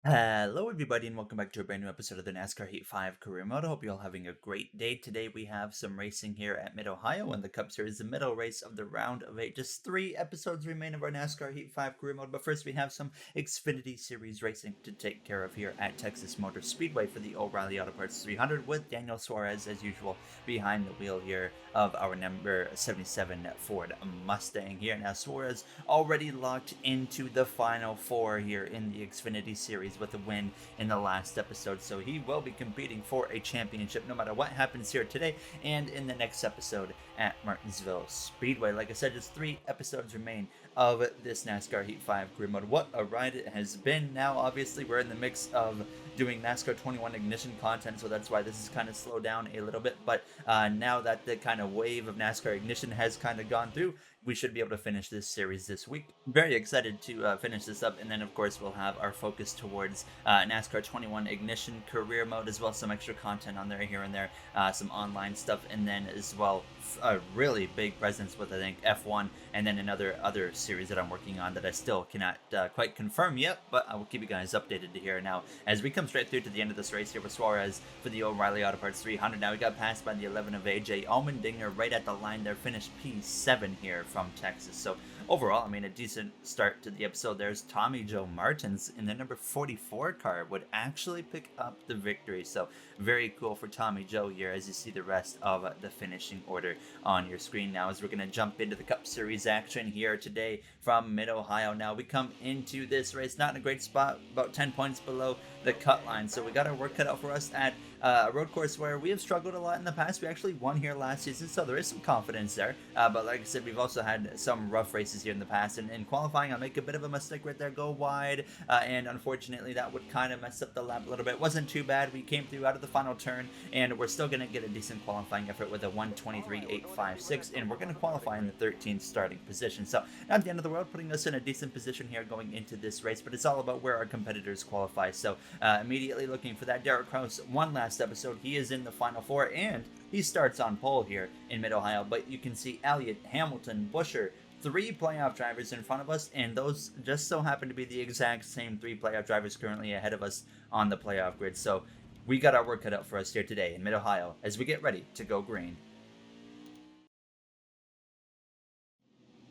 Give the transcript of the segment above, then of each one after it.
Hello, everybody, and welcome back to a brand new episode of the NASCAR Heat 5 Career Mode. I hope you're all having a great day. Today, we have some racing here at Mid Ohio in the Cup Series, the middle race of the round of eight. Just 3 episodes remain of our NASCAR Heat 5 Career Mode, but first, we have some Xfinity Series racing to take care of here at Texas Motor Speedway for the O'Reilly Auto Parts 300 with Daniel Suarez, as usual, behind the wheel here of our number 77 Ford Mustang here. Now, Suarez already locked into the final four here in the Xfinity Series with a win in the last episode, so he will be competing for a championship no matter what happens here today and in the next episode at Martinsville Speedway. Like I said, just 3 episodes remain of this NASCAR Heat 5 Career Mode. What a ride it has been. Now, obviously, we're in the mix of doing NASCAR 21 ignition content, so that's why this is kind of slowed down a little bit. But now that the kind of wave of NASCAR ignition has kind of gone through, we should be able to finish this series this week. Very excited to finish this up, and then of course we'll have our focus towards NASCAR 21 Ignition Career Mode, as well as some extra content on there here and there, some online stuff, and then as well a really big presence with I think F1, and then another other series that I'm working on that I still cannot quite confirm yet, but I will keep you guys updated to here. Now, as we come straight through to the end of this race here with Suarez for the O'Reilly Auto Parts 300, now we got passed by the 11 of AJ Allmendinger right at the line there, finished P7 here from Texas. So overall, I mean, a decent start to the episode. There's Tommy Joe Martins in the number 44 car would actually pick up the victory. So very cool for Tommy Joe here as you see the rest of the finishing order on your screen now, as we're going to jump into the Cup Series action here today from Mid-Ohio. Now, we come into this race not in a great spot, about 10 points below the cut line. So we got our work cut out for us at a road course where we have struggled a lot in the past. We actually won here last season, so there is some confidence there. But like I said, we've also had some rough races here in the past. And in qualifying, I'll make a bit of a mistake right there, go wide. And unfortunately, that would kind of mess up the lap a little bit. It wasn't too bad. We came through out of the final turn, and we're still going to get a decent qualifying effort with a 1:23.856. And we're going to qualify in the 13th starting position. So not the end of the world, putting us in a decent position here going into this race. But it's all about where our competitors qualify. So immediately looking for that. Derek Kraus won last episode. He is in the final four, and he starts on pole here in Mid-Ohio. But you can see Elliott, Hamilton, Buescher, 3 playoff drivers in front of us, and those just so happen to be the exact same 3 playoff drivers currently ahead of us on the playoff grid. So we got our work cut out for us here today in Mid-Ohio as we get ready to go green.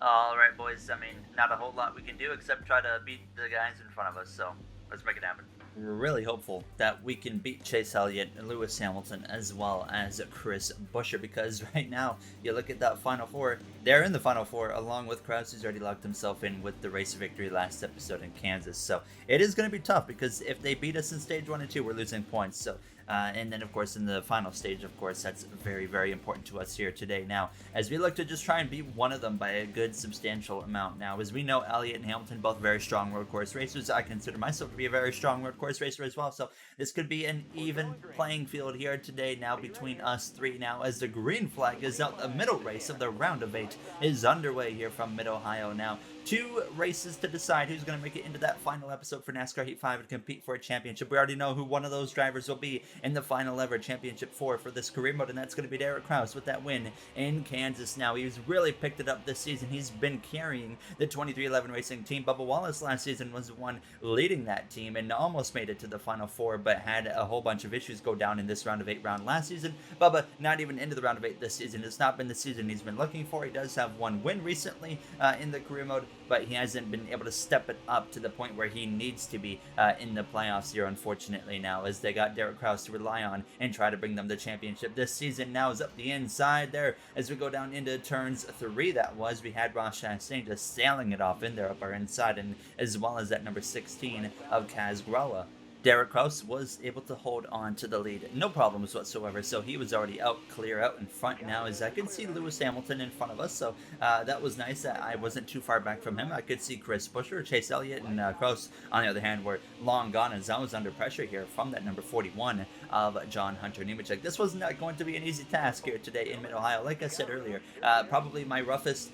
All right, boys. I mean, not a whole lot we can do except try to beat the guys in front of us. So let's make it happen. We're really hopeful that we can beat Chase Elliott and Lewis Hamilton as well as Chris Buescher, because right now you look at that final four, they're in the final four along with Kraus, who's already locked himself in with the race victory last episode in Kansas. So it is going to be tough, because if they beat us in stage 1 and 2, we're losing points. So and then, of course, in the final stage, of course, that's very, very important to us here today. Now, as we look to just try and beat one of them by a good, substantial amount. Now, as we know, Elliott and Hamilton, both very strong road course racers. I consider myself to be a very strong road course racer as well. So this could be an even playing field here today now between us three. Now, as the green flag is out, the middle race of the round of 8 is underway here from Mid-Ohio now. 2 races to decide who's going to make it into that final episode for NASCAR Heat 5 and compete for a championship. We already know who one of those drivers will be in the final ever championship for this career mode, and that's going to be Derek Kraus with that win in Kansas. Now, he's really picked it up this season. He's been carrying the 2311 Racing team. Bubba Wallace last season was the one leading that team and almost made it to the final 4, but had a whole bunch of issues go down in this round of 8 round last season. Bubba not even into the round of 8 this season. It's not been the season he's been looking for. He does have 1 win recently in the career mode, but he hasn't been able to step it up to the point where he needs to be in the playoffs here, unfortunately, now, as they got Derek Kraus to rely on and try to bring them the championship this season. Now is up the inside there as we go down into turns 3. That was, we had Ross Chastain just sailing it off in there up our inside, and as well as that number 16 of Kaz Grala. Derek Kraus was able to hold on to the lead, no problems whatsoever, so he was already clear out in front now, as I could see Lewis Hamilton in front of us, so that was nice that I wasn't too far back from him. I could see Chris Buescher, Chase Elliott, and Kraus, on the other hand, were long gone, as I was under pressure here from that number 41 of John Hunter Nemechek. This was not going to be an easy task here today in Mid-Ohio. Like I said earlier, probably my roughest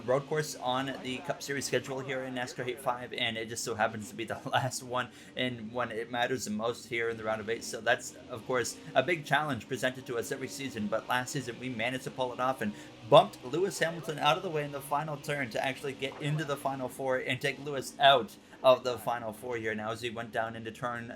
road course on the Cup Series schedule here in NASCAR Heat 5, and it just so happens to be the last one, and when it matters the most here in the round of 8. So that's, of course, a big challenge presented to us every season, but last season we managed to pull it off and bumped Lewis Hamilton out of the way in the final turn to actually get into the final 4 and take Lewis out of the final four here. Now, as we went down into turn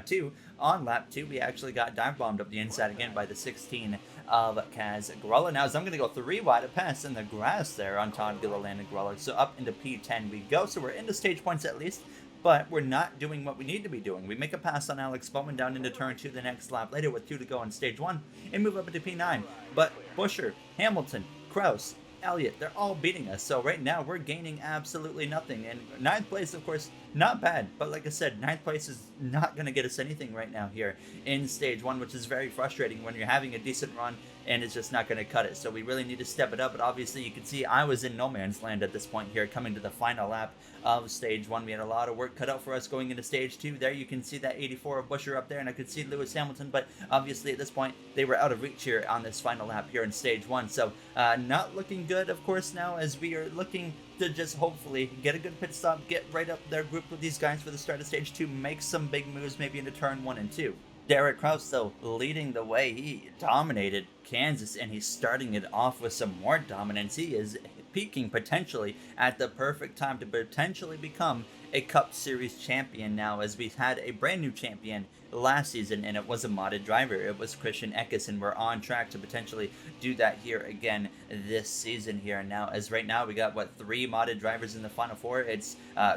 2, on lap 2, we actually got dive bombed up the inside again by the 16 of Kaz Grella. Now, as I'm going to go 3 wide, a pass in the grass there on Todd Gilliland and Grella. So up into P10 we go. So we're into stage points at least, but we're not doing what we need to be doing. We make a pass on Alex Bowman down into turn 2 the next lap later with 2 to go on stage 1 and move up into P9. But Buescher, Hamilton, Kraus, Elliott, they're all beating us. So right now we're gaining absolutely nothing. And 9th place, of course, not bad. But like I said, 9th place is not going to get us anything right now here in stage 1, which is very frustrating when you're having a decent run and it's just not going to cut it. So we really need to step it up. But obviously you can see I was in no man's land at this point here, coming to the final lap of stage 1. We had a lot of work cut out for us going into stage 2. There you can see that 84 of Buescher up there, and I could see Lewis Hamilton, but obviously at this point they were out of reach here on this final lap here in stage 1. So not looking good, of course, now as we are looking to just hopefully get a good pit stop, get right up there grouped with these guys for the start of stage 2, make some big moves maybe into turn 1 and 2. Derek Kraus, though, leading the way. He dominated Kansas, and he's starting it off with some more dominance. He is peaking potentially at the perfect time to potentially become a Cup Series champion now, as we've had a brand new champion last season, and it was a modded driver. It was Christian Eckes, and we're on track to potentially do that here again this season here. Now, as right now we got, 3 modded drivers in the final 4. It's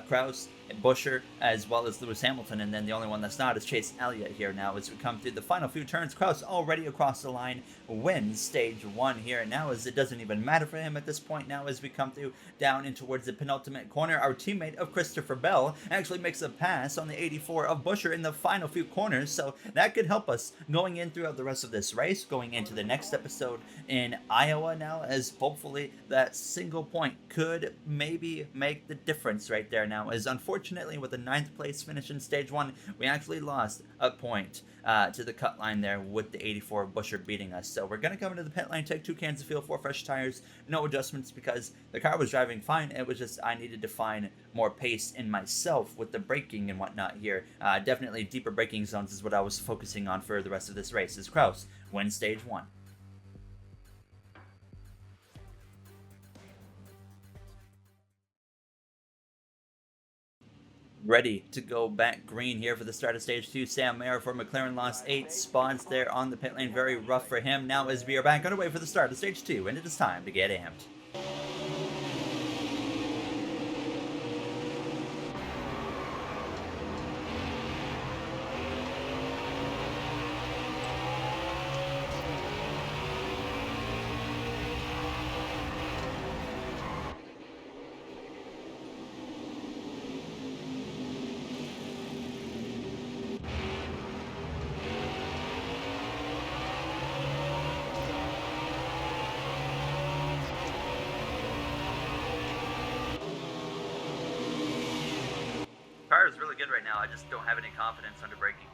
Kraus, Buescher, as well as Lewis Hamilton, and then the only one that's not is Chase Elliott here. Now, as we come through the final few turns, Kraus already across the line wins stage 1 here. Now, as it doesn't even matter for him at this point, now as we come through down in towards the penultimate corner, our teammate of Christopher Bell actually makes a pass on the 84 of Buescher in the final few corners, so that could help us going in throughout the rest of this race, going into the next episode in Iowa now, as hopefully that single point could maybe make the difference right there now, as unfortunately with the 9th place finish in stage 1, we actually lost a point to the cut line there with the 84 Buescher beating us. So we're going to come into the pit lane, take 2 cans of fuel, 4 fresh tires, no adjustments because the car was driving fine. It was just I needed to find more pace in myself with the braking and whatnot here. Definitely deeper braking zones is what I was focusing on for the rest of this race, as Kraus wins stage 1. Ready to go back green here for the start of stage 2. Sam Mayer for McLaren lost 8 spots there on the pit lane. Very rough for him. Now as we are back underway for the start of stage 2, and it is time to get amped. Car is really good right now. I just don't have any confidence under braking.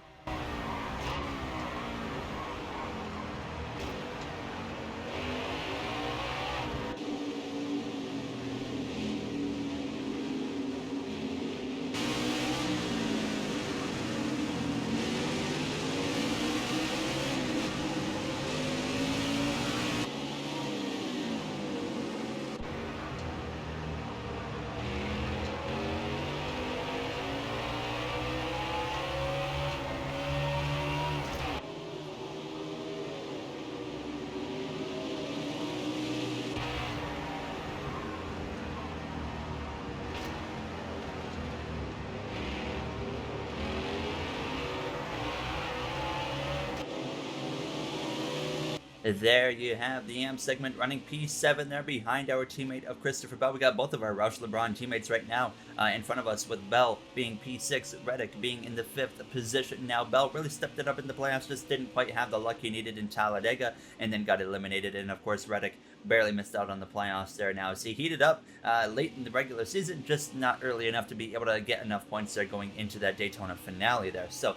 There you have the AM segment running P7 there behind our teammate of Christopher Bell. We got both of our Roush LeBron teammates right now in front of us, with Bell being P6, Reddick being in the 5th position. Now Bell really stepped it up in the playoffs, just didn't quite have the luck he needed in Talladega, and then got eliminated. And of course Reddick barely missed out on the playoffs there. Now as he heated up late in the regular season, just not early enough to be able to get enough points there going into that Daytona finale there. So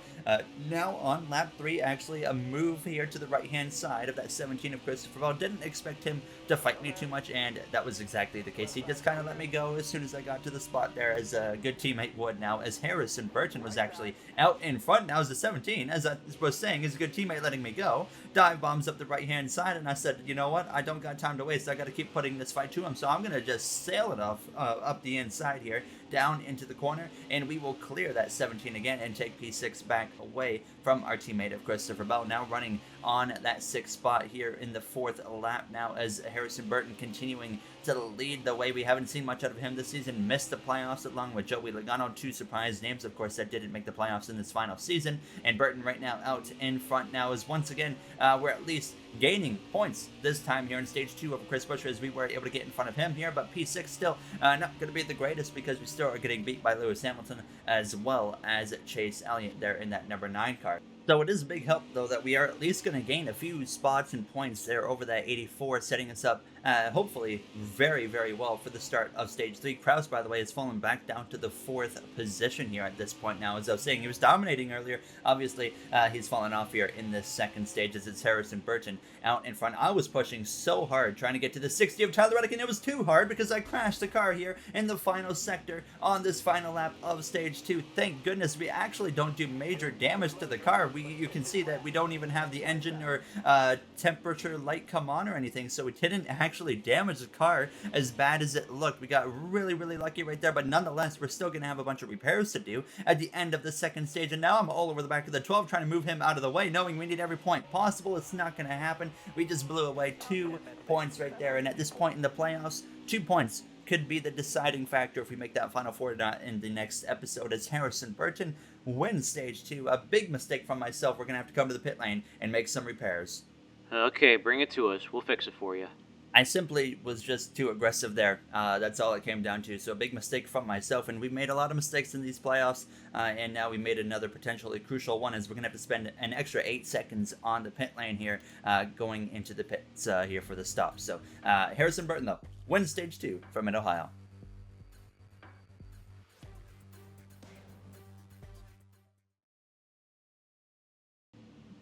now on lap 3, actually a move here to the right hand side of that 17 of Christopher Bell. Didn't expect him to fight me too much, and that was exactly the case. He just kind of let me go as soon as I got to the spot there, as a good teammate would. Now as Harrison Burton was actually out in front now as the 17, as I was saying, is a good teammate letting me go. Dive bombs up the right hand side, and I said, you know what, I don't got time to waste. I got to keep putting this fight to him, so I'm going to just sail it off up the inside here down into the corner, and we will clear that 17 again and take P6 back away from our teammate of Christopher Bell, now running on that 6th spot here in the 4th lap now, as Harrison Burton continuing to lead the way. We haven't seen much out of him this season, missed the playoffs along with Joey Logano, 2 surprise names, of course, that didn't make the playoffs in this final season, and Burton right now out in front now, as once again, we're at least gaining points this time here in stage 2 over Chris Buescher, as we were able to get in front of him here, but P6 still not going to be the greatest, because we still are getting beat by Lewis Hamilton as well as Chase Elliott there in that number 9 car. So it is a big help, though, that we are at least going to gain a few spots and points there over that 84, setting us up hopefully very, very well for the start of stage 3. Kraus, by the way, has fallen back down to the 4th position here at this point now. As I was saying, he was dominating earlier. Obviously, he's fallen off here in this 2nd stage, as it's Harrison Burton out in front. I was pushing so hard trying to get to the 60 of Tyler Reddick, and it was too hard because I crashed the car here in the final sector on this final lap of stage 2. Thank goodness we actually don't do major damage to the car. You can see that we don't even have the engine or temperature light come on or anything, so we didn't actually damage the car as bad as it looked. We got really, really lucky right there, but nonetheless, we're still going to have a bunch of repairs to do at the end of the 2nd stage, and now I'm all over the back of the 12 trying to move him out of the way, knowing we need every point possible. It's not going to happen. We just blew away 2 points right there, and at this point in the playoffs, 2 points could be the deciding factor if we make that Final Four or not in the next episode, as Harrison Burton wins stage 2. A big mistake from myself. We're going to have to come to the pit lane and make some repairs. Okay, bring it to us. We'll fix it for you. I simply was just too aggressive there. That's all it came down to. So a big mistake from myself, and we've made a lot of mistakes in these playoffs, and now we made another potentially crucial one, as we're going to have to spend an extra 8 seconds on the pit lane here, going into the pits here for the stop. So Harrison Burton, though, wins stage 2 from Mid-Ohio.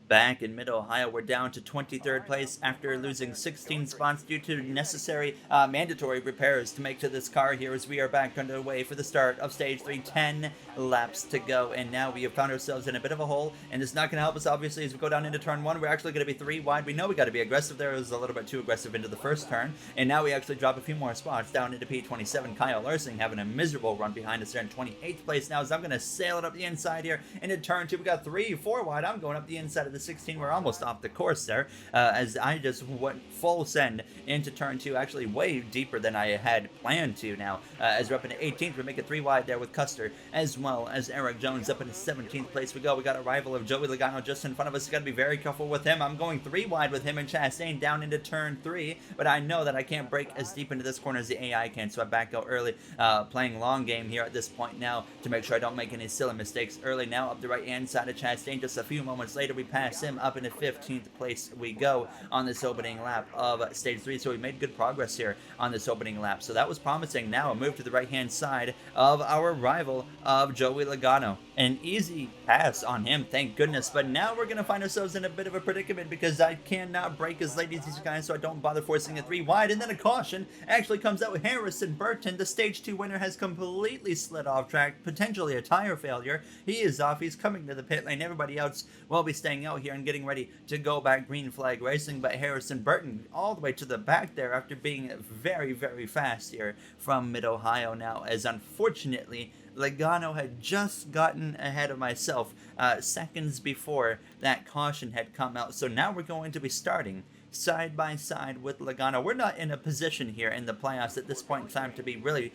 Back in Mid-Ohio, we're down to 23rd place after losing 16 spots due to necessary mandatory repairs to make to this car here, as we are back underway for the start of stage 3. 10 laps to go, and now we have found ourselves in a bit of a hole, and it's not going to help us, obviously, as we go down into turn 1. We're actually going to be 3 wide. We know we got to be aggressive there. It was a little bit too aggressive into the first turn, and now we actually drop a few more spots down into P27. Kyle Larson having a miserable run behind us there in 28th place now, as I'm going to sail it up the inside here into turn 2. We got 3, 4 wide. I'm going up the inside of the 16. We're almost off the course there, as I just went full send into turn 2, actually way deeper than I had planned to now, as we're up into 18th. We make it 3 wide there with Custer, as well as Eric Jones up into 17th place. We got a rival of Joey Logano just in front of us. Got to be very careful with him. I'm going 3 wide with him and Chastain down into turn 3, but I know that I can't break as deep into this corner as the AI can, so I back out early, playing long game here at this point now to make sure I don't make any silly mistakes early. Now up the right hand side of Chastain, just a few moments later we pass him up into 15th place we go on this opening lap of stage 3. So we made good progress here on this opening lap, so that was promising. Now a move to the right hand side of our rival of Joey Logano. An easy pass on him, thank goodness, but now we're going to find ourselves in a bit of a predicament, because I cannot break as late as these guys, so I don't bother forcing a 3 wide, and then a caution actually comes out with Harrison Burton. The stage 2 winner has completely slid off track, potentially a tire failure. He is off. He's coming to the pit lane. Everybody else will be staying out here and getting ready to go back green flag racing, but Harrison Burton all the way to the back there after being very, very fast here from Mid-Ohio now, as unfortunately Logano had just gotten ahead of myself seconds before that caution had come out. So now we're going to be starting side by side with Logano. We're not in a position here in the playoffs at this point in time to be really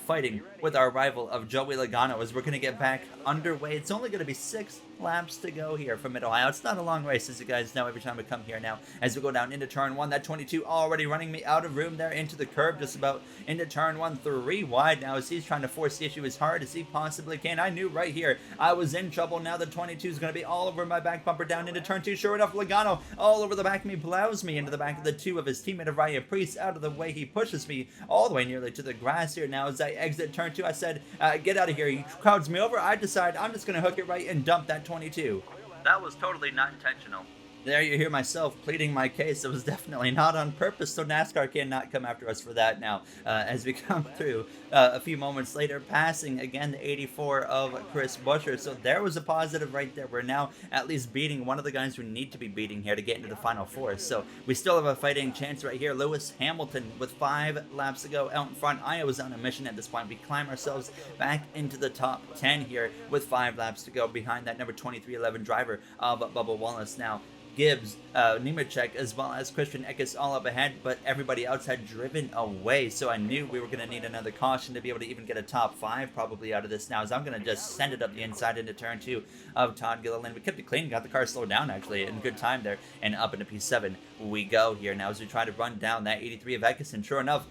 fighting with our rival of Joey Logano, as we're going to get back underway. It's only going to be 6 laps to go here from Mid-Ohio. It's not a long race, as you guys know, every time we come here now. As we go down into turn 1, that 22 already running me out of room there into the curb, just about into turn 1, 3 wide now, as he's trying to force the issue as hard as he possibly can. I knew right here I was in trouble. Now the 22 is going to be all over my back bumper down into turn 2. Sure enough, Logano all over the back of me, plows me into the back of the 2 of his teammate of Ryan Priest. Out of the way, he pushes me all the way nearly to the grass here now. As I exit turn 2, I said, get out of here. He crowds me over. I decide I'm just going to hook it right and dump that 22. That was totally not intentional. There you hear myself pleading my case. It was definitely not on purpose, so NASCAR cannot come after us for that now. As we come through a few moments later, passing again the 84 of Chris Buescher. So there was a positive right there. We're now at least beating one of the guys we need to be beating here to get into the final four. So we still have a fighting chance right here. Lewis Hamilton with 5 laps to go out in front. Iowa's on a mission at this point. We climb ourselves back into the top 10 here with 5 laps to go behind that number 2311 driver of Bubba Wallace now. Gibbs, Nemechek, as well as Christian Eckes all up ahead, but everybody else had driven away. So I knew we were going to need another caution to be able to even get a top 5 probably out of this now. As I'm going to just send it up the inside into turn 2 of Todd Gilliland. We kept it clean, got the car slowed down actually in good time there, and up into P7 we go here now as we try to run down that 83 of Eckes. And sure enough,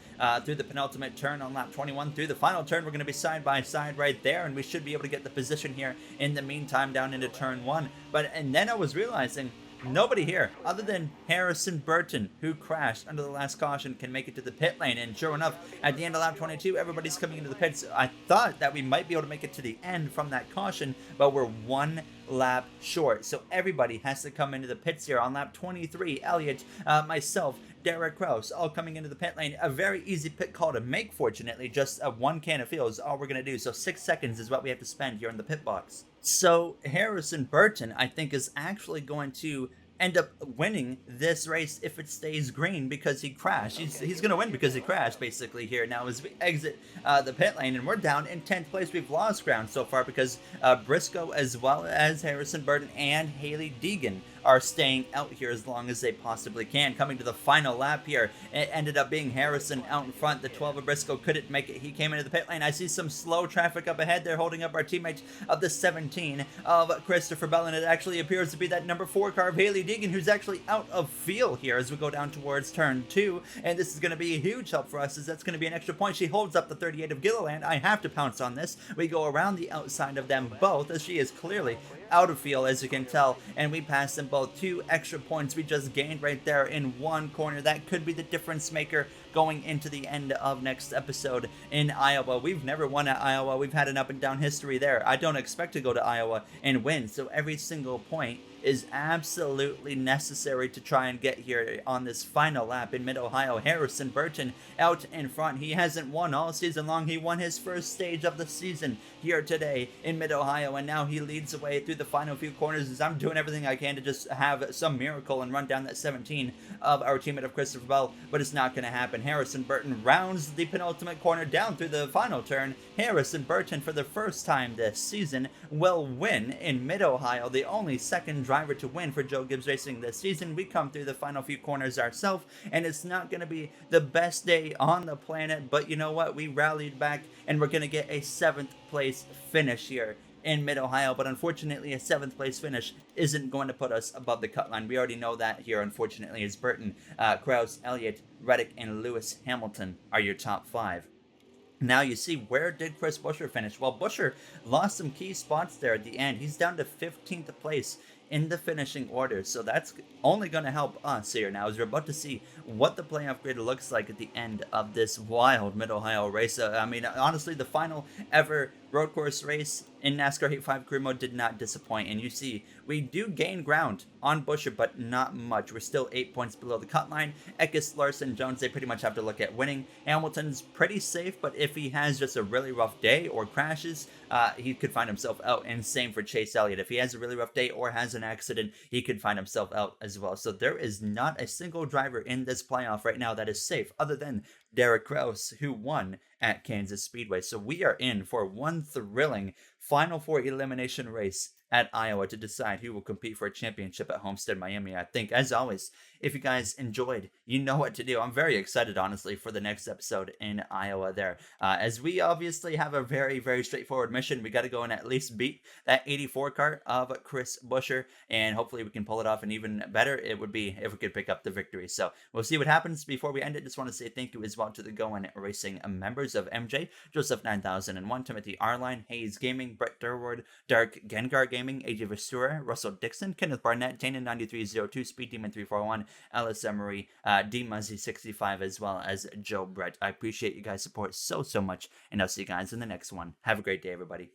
through the penultimate turn on lap 21, through the final turn, we're going to be side by side right there, and we should be able to get the position here in the meantime down into turn 1. And then I was realizing nobody here other than Harrison Burton, who crashed under the last caution, can make it to the pit lane. And sure enough, at the end of lap 22, everybody's coming into the pits. I thought that we might be able to make it to the end from that caution, but we're 1 lap short. So everybody has to come into the pits here on lap 23. Elliott, myself, Derek Kraus, all coming into the pit lane. A very easy pit call to make, fortunately. Just a 1 can of fuel is all we're going to do. So 6 seconds is what we have to spend here in the pit box. So Harrison Burton, I think, is actually going to end up winning this race if it stays green because he crashed. He's going to win because he crashed, basically, here. Now, as we exit the pit lane, and we're down in 10th place, we've lost ground so far because Briscoe, as well as Harrison Burton and Haley Deegan, are staying out here as long as they possibly can. Coming to the final lap here, it ended up being Harrison out in front. The 12 of Briscoe couldn't make it. He came into the pit lane. I see some slow traffic up ahead. They're holding up our teammates of the 17 of Christopher Bell, and it actually appears to be that number 4 car of Haley Deegan, who's actually out of field here as we go down towards turn 2, and this is going to be a huge help for us as that's going to be an extra point. She holds up the 38 of Gilliland. I have to pounce on this. We go around the outside of them both as she is clearly out of field, as you can tell, and we pass them both. 2 extra points we just gained right there in one corner. That could be the difference maker going into the end of next episode in Iowa. We've never won at Iowa. We've had an up and down history there. I don't expect to go to Iowa and win, so every single point is absolutely necessary to try and get here on this final lap in Mid-Ohio. Harrison Burton out in front. He hasn't won all season long. He won his first stage of the season here today in Mid-Ohio, and now he leads the way through the final few corners as I'm doing everything I can to just have some miracle and run down that 17 of our teammate of Christopher Bell, but it's not going to happen. Harrison Burton rounds the penultimate corner down through the final turn. Harrison Burton, for the first time this season, will win in Mid-Ohio, the only second driver to win for Joe Gibbs Racing this season. We come through the final few corners ourselves, and it's not going to be the best day on the planet, but you know what? We rallied back, and we're going to get a 7th place finish here in Mid-Ohio, but unfortunately a 7th place finish isn't going to put us above the cut line. We already know that here, unfortunately, as Burton, Kraus, Elliott, Reddick, and Lewis Hamilton are your top 5. Now you see, where did Chris Buescher finish? Well, Buescher lost some key spots there at the end. He's down to 15th place in the finishing order, so that's only going to help us here now as we're about to see what the playoff grid looks like at the end of this wild Mid-Ohio race. I mean, honestly, the final ever road course race in NASCAR Heat 5 career mode did not disappoint, and you see we do gain ground on Buescher, but not much. We're still 8 points below the cut line. Eckes, Larson, Jones, they pretty much have to look at winning. Hamilton's pretty safe, but if he has just a really rough day or crashes, he could find himself out, and same for Chase Elliott. If he has a really rough day or has an accident, he could find himself out as well. So there is not a single driver in this playoff right now that is safe other than Derek Kraus, who won at Kansas Speedway. So we are in for one thrilling Final Four elimination race at Iowa to decide who will compete for a championship at Homestead Miami. I think, as always, if you guys enjoyed, you know what to do. I'm very excited, honestly, for the next episode in Iowa there. As we obviously have a very, very straightforward mission. We got to go and at least beat that 84 car of Chris Buescher, and hopefully we can pull it off. And even better, it would be if we could pick up the victory. So we'll see what happens. Before we end it, just want to say thank you as well to the Going Racing members of MJ, Joseph 9001, Timothy Arline, Hayes Gaming, Brett Durward, Dark Gengar Gaming, AJ Vestura, Russell Dixon, Kenneth Barnett, Tannen 9302, Speed Demon 341, Alice Emery, D Muzzy 65, as well as Joe Brett. I appreciate you guys' support so much, and I'll see you guys in the next one. Have a great day, everybody.